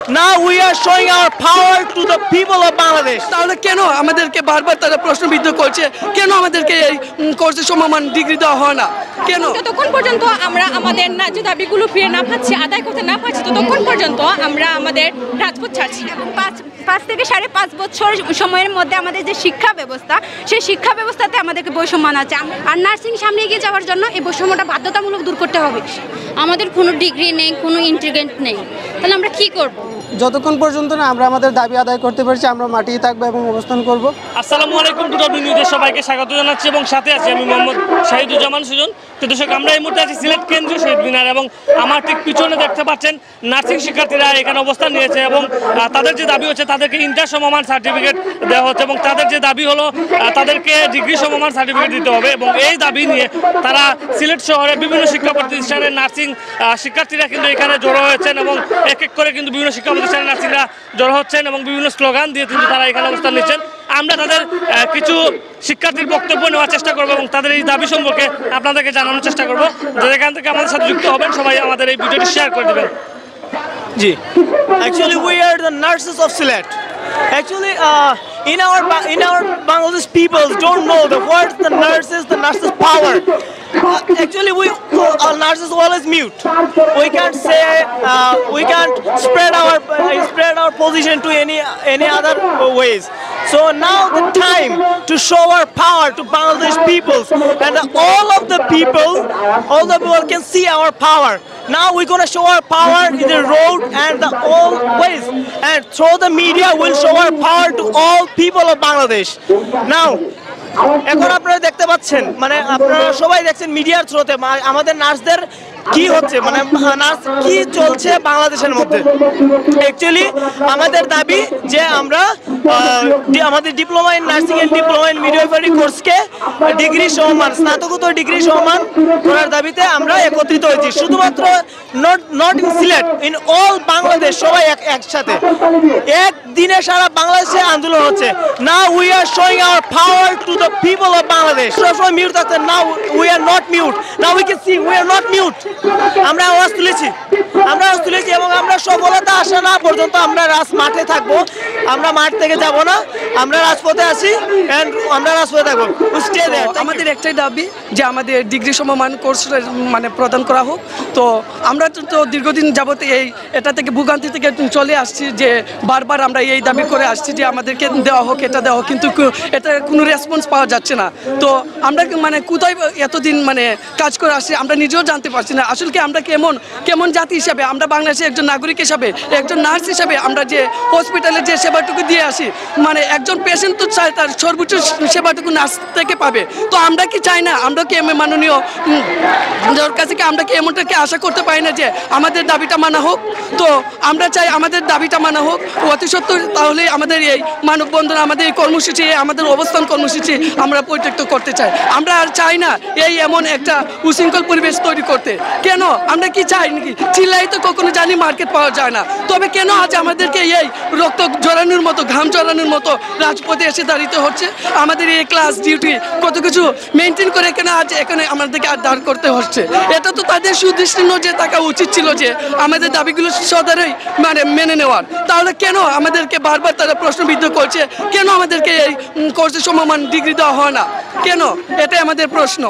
Now we are showing our power to the people of Bangladesh. তাহলে কেন আমাদেরকে বারবার তারা প্রশ্নবিদ্ধ করছে, কেন আমাদেরকে এই কোর্সে সমমান ডিগ্রি দেওয়া হয় না, কেন? যতক্ষণ পর্যন্ত আমরা আমাদের ন্যায্য দাবিগুলো ফিরে না পাচ্ছি, আদায় করতে না পারছি, ততক্ষণ পর্যন্ত আমরা আমাদের রাজপথ ছাড়ছি না। এবং 5 থেকে 5.5 বছর সময়ের মধ্যে আমাদের যে শিক্ষা ব্যবস্থা, সেই শিক্ষা ব্যবস্থাতে আমাদেরকে বৈষম্য আছে। আর নার্সিং সামনে এগিয়ে যাওয়ার জন্য এই বৈষম্যটা বাধ্যতামূলক দূর করতে হবে। আমাদের কোনো ডিগ্রি নেই, কোনো ইন্টিগ্রেন্ট নেই, তাহলে আমরা কি করব? যতক্ষণ পর্যন্ত না আমরা আমাদের দাবি আদায় করতে পারছি, আমরা মাটিয়ে থাকবো এবং অবস্থান করব। আসসালামু আলাইকুম, টুডব্লিউ নিউজে সবাইকে স্বাগত জানাচ্ছি এবং সাথে আছি আমি মোহাম্মদ শাহিদুজ্জামান সুজন। তো দর্শক, আমরা এই মুহূর্তে আছি সিলেট কেন্দ্রীয় শহীদ মিনার এবং আমার ঠিক পিছনে দেখতে পাচ্ছেন নার্সিং শিক্ষার্থীরা এখানে অবস্থান নিয়েছে এবং তাদের যে দাবি হচ্ছে তাদেরকে ইন্টার সমমান সার্টিফিকেট দেওয়া হচ্ছে এবং তাদের যে দাবি হলো তাদেরকে ডিগ্রি সমমান সার্টিফিকেট দিতে হবে এবং এই দাবি নিয়ে তারা সিলেট শহরে বিভিন্ন শিক্ষা প্রতিষ্ঠানের নার্সিং শিক্ষার্থীরা কিন্তু এখানে জড়ো হয়েছেন এবং এক এক করে কিন্তু বিভিন্ন শিক্ষা প্রতিষ্ঠানের নার্সিংরা জড়ো হচ্ছেন এবং বিভিন্ন স্লোগান দিয়ে কিন্তু তারা এখানে অবস্থান নিচ্ছেন। আমরা তাদের কিছু শিক্ষার্থীর বক্তব্য নেওয়ার চেষ্টা করবো এবং তাদের এই দাবি সম্পর্কে আপনাদেরকে জানানোর চেষ্টা করবো। যারা এখান থেকে আমাদের সাথে যুক্ত হবেন সবাই আমাদের এই ভিডিওটি শেয়ার করে দেবেন। জি, actually we are the nurses of Sylhet. Actually, in our Bangladesh people don't know what the nurses power. Actually, our nurses always mute. We can't say we can't spread our position to any other ways. So now the time to show our power to Bangladesh peoples and all the people can see our power. Now we're gonna show our power in the road and all ways, and through the media we'll show our power to all people of Bangladesh. Now এখন আপনারা দেখতে পাচ্ছেন, মানে আপনারা সবাই দেখছেন মিডিয়ার থ্রুতে আমাদের নার্সদের কি হচ্ছে, মানে নার্স কি চলছে বাংলাদেশের মধ্যে। অ্যাকচুয়ালি আমাদের দাবি যে আমরা আমাদের diploma in nursing and diploma in midwifery কোর্সকে ডিগ্রি সমান, স্নাতকোত্তর ডিগ্রি সমান করার দাবিতে আমরা একত্রিত হয়েছি। শুধুমাত্র not in Sylhet, in all Bangladesh, সবাই একসাথে একদিনে সারা বাংলাদেশে আন্দোলন হচ্ছে। Now we are showing our power to the people of Bangladesh. সবসময় মিউট থাকতেন, now we are not mute, now we can see we are not mute. আমরা আওয়াজ তুলেছি এবং আমরা সফলতা আসা না পর্যন্ত আমরা মাঠে থাকবো, আমরা মাঠ থেকে যাব না, আমরা রাজপথে আছি এন্ড আমরা রাজপথে থাকবো। আমাদের একটাই দাবি যে আমাদের ডিগ্রি সমমান কোর্স মানে প্রদান করা হোক। তো আমরা তো দীর্ঘদিন যাবত এটা থেকে ভোগান্তি থেকে চলে আসছি যে বারবার আমরা এই দাবি করে আসছি যে আমাদেরকে দেওয়া হোক, এটা দেওয়া হোক, কিন্তু এটা কোনো রেসপন্স পাওয়া যাচ্ছে না। তো আমরা মানে কোথায় এতদিন মানে কাজ করে আসছি আমরা নিজেও জানতে পারছি না আসলে কি আমরা কেমন জাতি হিসাবে, আমরা বাংলাদেশের একজন নাগরিক হিসাবে, একজন নার্স হিসাবে আমরা যে হসপিটালে যে সেবাটুকু দিয়ে আসি, মানে একজন পেশেন্ট তো চায় তার সর্বোচ্চ সেবাটুকু নার্স থেকে পাবে। তো আমরা কি চাই না, আমরা কি মাননীয় কাছে কি আমরা কি এমনটাকে আশা করতে পারি না যে আমাদের দাবিটা মানা হোক? তো আমরা চাই আমাদের দাবিটা মানা হোক অতি সত্বর। তাহলে আমাদের এই মানববন্ধন, আমাদের এই কর্মসূচি, আমাদের অবস্থান কর্মসূচি আমরা পরিত্যক্ত করতে চাই। আমরা আর চাই না এমন একটা উশৃঙ্খল পরিবেশ তৈরি করতে। কেন আমরা কি চাই নাকি? চিল্লাই তো কখনো জানি মার্কেট পাওয়া যায় না, তবে কেন আজ আমাদেরকে এই রক্ত জড়ানোর মতো, ঘাম জড়ানোর মতো রাজপথে এসে দাঁড়িয়ে হচ্ছে? আমাদের এই ক্লাস ডিউটি কত কিছু মেনটেন করে কেন আজ এখানে আমাদেরকে আর দাঁড় করতে হচ্ছে? এটা তো তাদের সুদৃষ্টি নজরে থাকা উচিত ছিল যে আমাদের দাবিগুলো সদরেই মানে মেনে নেওয়ার। তাহলে কেন আমাদেরকে বারবার তারা প্রশ্নবিদ্ধ করছে, কেন আমাদেরকে এই কোর্সে সমমান ডিগ্রি দেওয়া হয় না, কেন? এটাই আমাদের প্রশ্ন।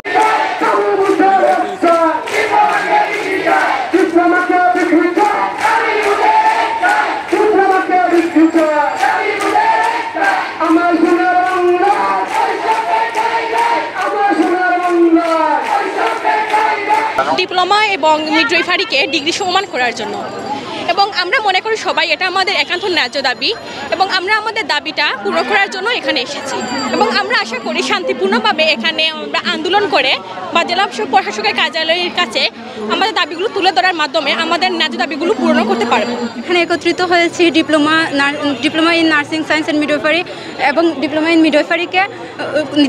ডিপ্লোমা এবং মিডওয়াইফারিকে ডিগ্রি সমান করার জন্য, এবং আমরা মনে করি সবাই এটা আমাদের একান্ত ন্যায্য দাবি এবং আমরা আমাদের দাবিটা পূরণ করার জন্য এখানে এসেছি এবং আমরা আশা করি শান্তিপূর্ণভাবে এখানে আমরা আন্দোলন করে বা জেলা প্রশাসকের কার্যালয়ের কাছে আমাদের দাবিগুলো তুলে ধরার মাধ্যমে আমাদের ন্যায্য দাবিগুলো পূরণ করতে পারব। এখানে একত্রিত হয়েছি diploma in nursing science and midwifery এবং ডিপ্লোমা ইন মিডওয়াইফারিকে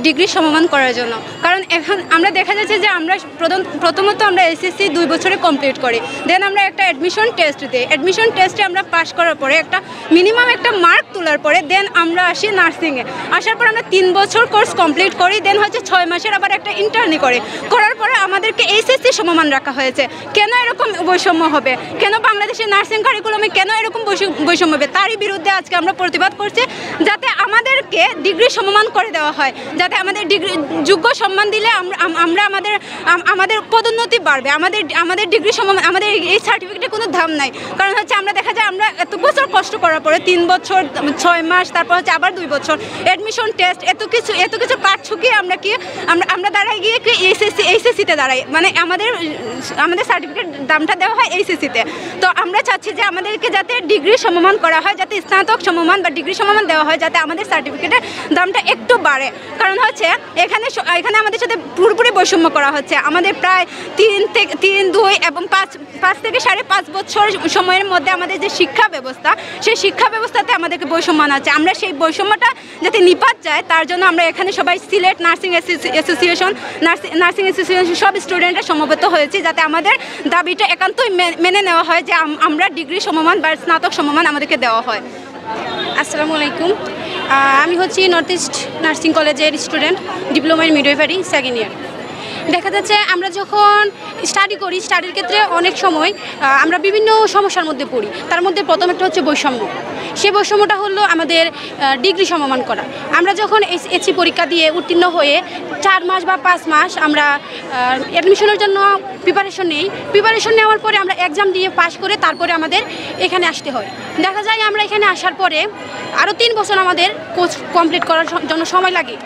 ডিগ্রি সমমান করার জন্য। কারণ এখন আমরা দেখা যাচ্ছে যে আমরা প্রথমত আমরা এসএসসি 2 বছরে কমপ্লিট করি, দেন আমরা একটা অ্যাডমিশন টেস্ট দিই, অ্যাডমিশন টেস্টে আমরা পাস করার পরে একটা মিনিমাম একটা মার্ক তোলার পরে দেন আমরা আসি নার্সিংয়ে। আসার পর আমরা 3 বছর কোর্স কমপ্লিট করি, দেন হচ্ছে 6 মাসের আবার একটা ইন্টার্নি করি। করার পরে আমাদেরকে এইচএসসি সমমান রাখা হয়েছে। কেন এরকম বৈষম্য হবে? কেন বাংলাদেশের নার্সিং কারিকুলামে কেন এরকম বৈষম্য হবে? তারই বিরুদ্ধে আজকে আমরা প্রতিবাদ করছি, যাতে আমাদেরকে ডিগ্রি সমমান করে দেওয়া হয়, যাতে আমাদের ডিগ্রি যোগ্য সম্মান দিলে আমরা আমাদের পদোন্নতি বাড়বে। আমাদের ডিগ্রি সমমান, আমাদের এই সার্টিফিকেটের কোনো দাম নাই। কারণ হচ্ছে আমরা দেখা যায় আমরা এত বছর কষ্ট করার পরে 3 বছর 6 মাস, তারপর হচ্ছে আবার 2 বছর অ্যাডমিশন টেস্ট, এত কিছু কাট ছুকিয়ে আমরা দাঁড়াই গিয়ে কি এইচএসসিতে দাঁড়াই, মানে আমাদের সার্টিফিকেট দামটা দেওয়া হয় এইচএসসিতে। তো আমরা চাচ্ছি যে আমাদেরকে যাতে ডিগ্রি সমমান করা হয়, যাতে স্নাতক সমমান বা ডিগ্রি সমমান দেওয়া হয়, যাতে আমাদের সার্টিফিকেটের দামটা একটু বাড়ে। কারণ হচ্ছে এখানে আমাদের সাথে পুরোপুরি বৈষম্য করা হচ্ছে। আমাদের প্রায় 3, 2 এবং 5 থেকে 5.5 বছর সময়ের মধ্যে আমাদের যে শিক্ষা ব্যবস্থা, সেই শিক্ষা ব্যবস্থাতে আমাদেরকে বৈষম্য আছে। আমরা সেই বৈষম্যটা যাতে নিপাত যায়, তার জন্য আমরা এখানে সবাই সিলেট নার্সিং অ্যাসোসিয়েশন সব স্টুডেন্টরা সমবেত হয়েছি, যাতে আমাদের দাবিটা একান্তই মেনে নেওয়া হয় যে আমরা ডিগ্রি সমমান বা স্নাতক সমমান আমাদেরকে দেওয়া হয়। আসসালামু আলাইকুম। আমি হচ্ছি নর্থ ইস্ট নার্সিং কলেজের student, diploma in midwifery second year. দেখা যাচ্ছে আমরা যখন স্টাডি করি, স্টাডির ক্ষেত্রে অনেক সময় আমরা বিভিন্ন সমস্যার মধ্যে পড়ি। তার মধ্যে প্রথম একটা হচ্ছে বৈষম্য। সেই বৈষম্যটা হলো আমাদের ডিগ্রি সমমান করা। আমরা যখন এসএসসি পরীক্ষা দিয়ে উত্তীর্ণ হয়ে 4 মাস বা 5 মাস আমরা অ্যাডমিশনের জন্য প্রিপারেশন নেওয়ার পরে আমরা এক্সাম দিয়ে পাশ করে তারপরে আমাদের এখানে আসতে হয়। দেখা যায় আমরা এখানে আসার পরে আরও 3 বছর আমাদের কোর্স কমপ্লিট করার জন্য সময় লাগে।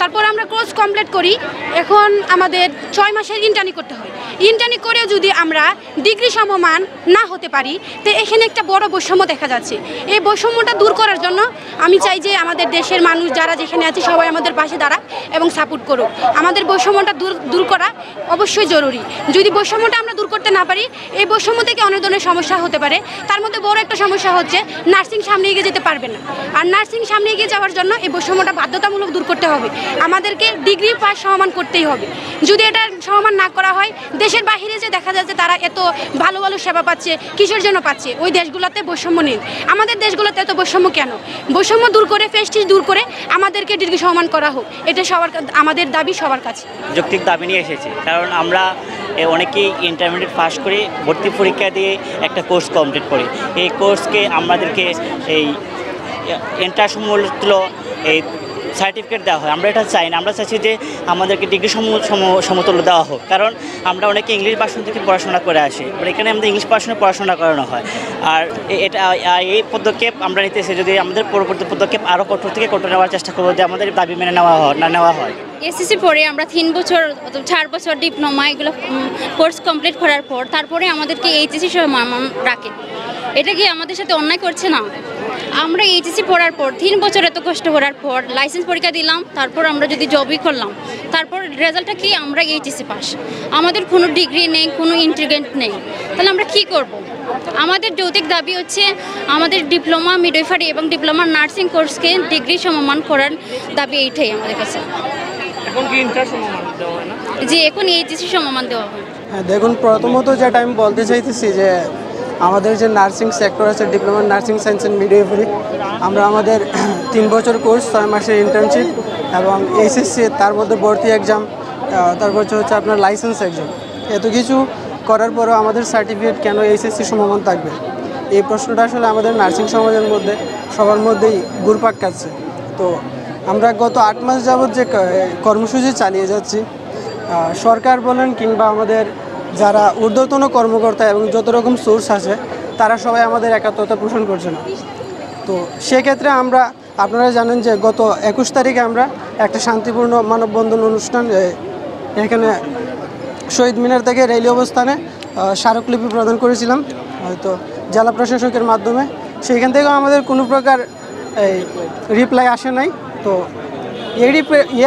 তারপর আমরা কোর্স কমপ্লিট করি, এখন আমাদের 6 মাসের ইন্টার্নি করতে হয়। ইন্টার্নি করেও যদি আমরা ডিগ্রি সমমান না হতে পারি, তো এখানে একটা বড় বৈষম্য দেখা যাচ্ছে। এই বৈষম্যটা দূর করার জন্য আমি চাই যে আমাদের দেশের মানুষ যারা যেখানে আছে সবাই আমাদের পাশে দাঁড়াক এবং সাপোর্ট করুক। আমাদের বৈষম্যটা দূর করা অবশ্যই জরুরি। যদি বৈষম্যটা আমরা দূর করতে না পারি, এই বৈষম্য থেকে অনেক ধরনের সমস্যা হতে পারে। তার মধ্যে বড় একটা সমস্যা হচ্ছে নার্সিং সামনে এগিয়ে যেতে পারবে না। আর নার্সিং সামনে এগিয়ে যাওয়ার জন্য এই বৈষম্যটা বাধ্যতামূলক দূর করতে হবে। আমাদেরকে ডিগ্রি পাস সমমান করতেই হবে। যদি এটা সমমান না করা হয়, দেশের বাহিরে যে দেখা যাচ্ছে তারা এত ভালো ভালো সেবা পাচ্ছে, কিসের জন্য পাচ্ছে? ওই দেশগুলোতে বৈষম্য নেই। আমাদের দেশগুলোতে এত বৈষম্য কেন? বৈষম্য দূর করে, প্রেস্টিজ দূর করে আমাদেরকে ডিগ্রি সমমান করা হোক, এটা আমাদের দাবি সবার কাছে। যৌক্তিক দাবি নিয়ে এসেছি, কারণ আমরা অনেকেই ইন্টারমিডিয়েট পাস করে ভর্তি পরীক্ষা দিয়ে একটা কোর্স কমপ্লিট করি। এই কোর্সকে আমাদেরকে এই এন্টার সমতুল্য এই সার্টিফিকেট দেওয়া হয়। আমরা এটা চাই না। আমরা চাইছি যে আমাদেরকে ডিগ্রি সমতুল্য দেওয়া হোক, কারণ আমরা অনেকে ইংলিশ ভার্সন থেকে পড়াশোনা করে আসি। এখানে আমাদের ইংলিশ ভার্সনে পড়াশোনা করানো হয়। আর এই পদক্ষেপ আমরা নিতেছি, যদি আমাদের পরবর্তী পদক্ষেপ আরও কঠোর থেকে কঠোর নেওয়ার চেষ্টা করবো, যে আমাদের দাবি মেনে নেওয়া হয়। এসএসসি পরে আমরা 3 বছর 4 বছর ডিপ্লোমা এগুলো কোর্স কমপ্লিট করার পর তারপরে আমাদেরকে এইচএসসি সমমান রাখে। এটা কি আমাদের সাথে অন্যায় করছে না? আমরা এইচএসসি পড়ার পর 3 বছর এত কষ্ট করার পর লাইসেন্স পরীক্ষা দিলাম, তারপর আমরা যদি জবই করলাম, তারপর রেজাল্টটা কি? আমরা এইচএসসি পাস। আমাদের কোনো ডিগ্রি নেই, কোনো ইন্টিগ্রেন্ট নেই, তাহলে আমরা কি করব? আমাদের যৌক্তিক দাবি হচ্ছে আমাদের ডিপ্লোমা মিডওয়াইফারি এবং ডিপ্লোমা নার্সিং কোর্সকে ডিগ্রি সমমান করার দাবি এইটাই আমাদের কাছে। এখন কি ইন্টার সমমান দেওয়া হয় না? যে এখন এইচএসসি সমমান দেওয়া হয়। হ্যাঁ, দেখুন, প্রথমত যেটা আমি বলতে চাইতেছি যে আমাদের যে নার্সিং সেক্টর আছে, diploma nursing science and midwifery, আমরা আমাদের 3 বছর কোর্স, 6 মাসের ইন্টার্নশিপ এবং এইচএসসি, তার মধ্যে ভর্তি এক্সাম, তারপর হচ্ছে আপনার লাইসেন্স এক্সাম, এত কিছু করার পরেও আমাদের সার্টিফিকেট কেন এইচএসসি সমমান থাকবে? এই প্রশ্নটা আসলে আমাদের নার্সিং সমাজের মধ্যে সবার মধ্যেই ঘুরপাক খাচ্ছে। তো আমরা গত 8 মাস যাবৎ যে কর্মসূচি চালিয়ে যাচ্ছি, সরকার বলেন কিংবা আমাদের যারা ঊর্ধ্বতন কর্মকর্তা এবং যত রকম সোর্স আছে, তারা সবাই আমাদের একাত্মতা পোষণ করছে না। তো সেক্ষেত্রে আপনারা জানেন যে গত 21 তারিখে আমরা একটা শান্তিপূর্ণ মানববন্ধন অনুষ্ঠান এখানে শহীদ মিনার থেকে রেলি অবস্থানে স্মারকলিপি প্রদান করেছিলাম, হয়তো জেলা প্রশাসকের মাধ্যমে। সেইখান থেকেও আমাদের কোনো প্রকার রিপ্লাই আসে নাই। তো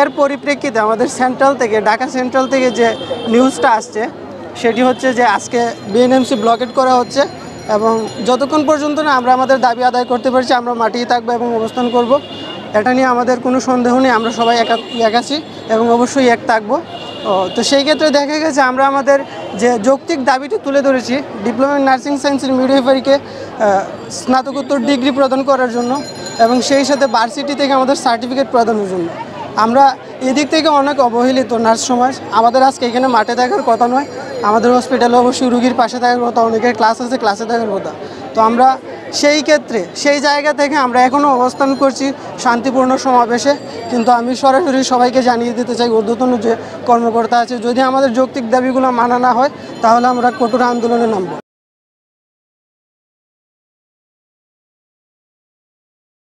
এর পরিপ্রেক্ষিতে আমাদের সেন্ট্রাল থেকে, ঢাকা সেন্ট্রাল থেকে যে নিউজটা আসছে, সেটি হচ্ছে যে আজকে বিএনএমসি ব্লকেট করা হচ্ছে এবং যতক্ষণ পর্যন্ত না আমরা আমাদের দাবি আদায় করতে পারছি, আমরা মাটিয়ে থাকবো এবং অবস্থান করব। এটা নিয়ে আমাদের কোনো সন্দেহ নেই, আমরা সবাই এক আছি এবং অবশ্যই এক থাকবো। তো সেই ক্ষেত্রে দেখা গেছে আমরা আমাদের যে যৌক্তিক দাবিটি তুলে ধরেছি, diploma in nursing science and মিডওয়াইফারিকে স্নাতকোত্তর ডিগ্রি প্রদান করার জন্য এবং সেই সাথে ভার্সিটি থেকে আমাদের সার্টিফিকেট প্রদানের জন্য। আমরা এদিক থেকে অনেক অবহেলিত নার্স সমাজ। আমাদের আজকে এখানে মাঠে থাকার কথা নয়, আমাদের হসপিটালে অবশ্যই রুগীর পাশে থাকার কথা, অনেকের ক্লাস আছে ক্লাসে থাকার কথা। তো আমরা সেই ক্ষেত্রে সেই জায়গা থেকে আমরা এখনও অবস্থান করছি শান্তিপূর্ণ সমাবেশে। কিন্তু আমি সরাসরি সবাইকে জানিয়ে দিতে চাই, ঊর্ধ্বতন যে কর্মকর্তা আছে, যদি আমাদের যৌক্তিক দাবিগুলো মানা না হয় তাহলে আমরা কঠোর আন্দোলনে নামব।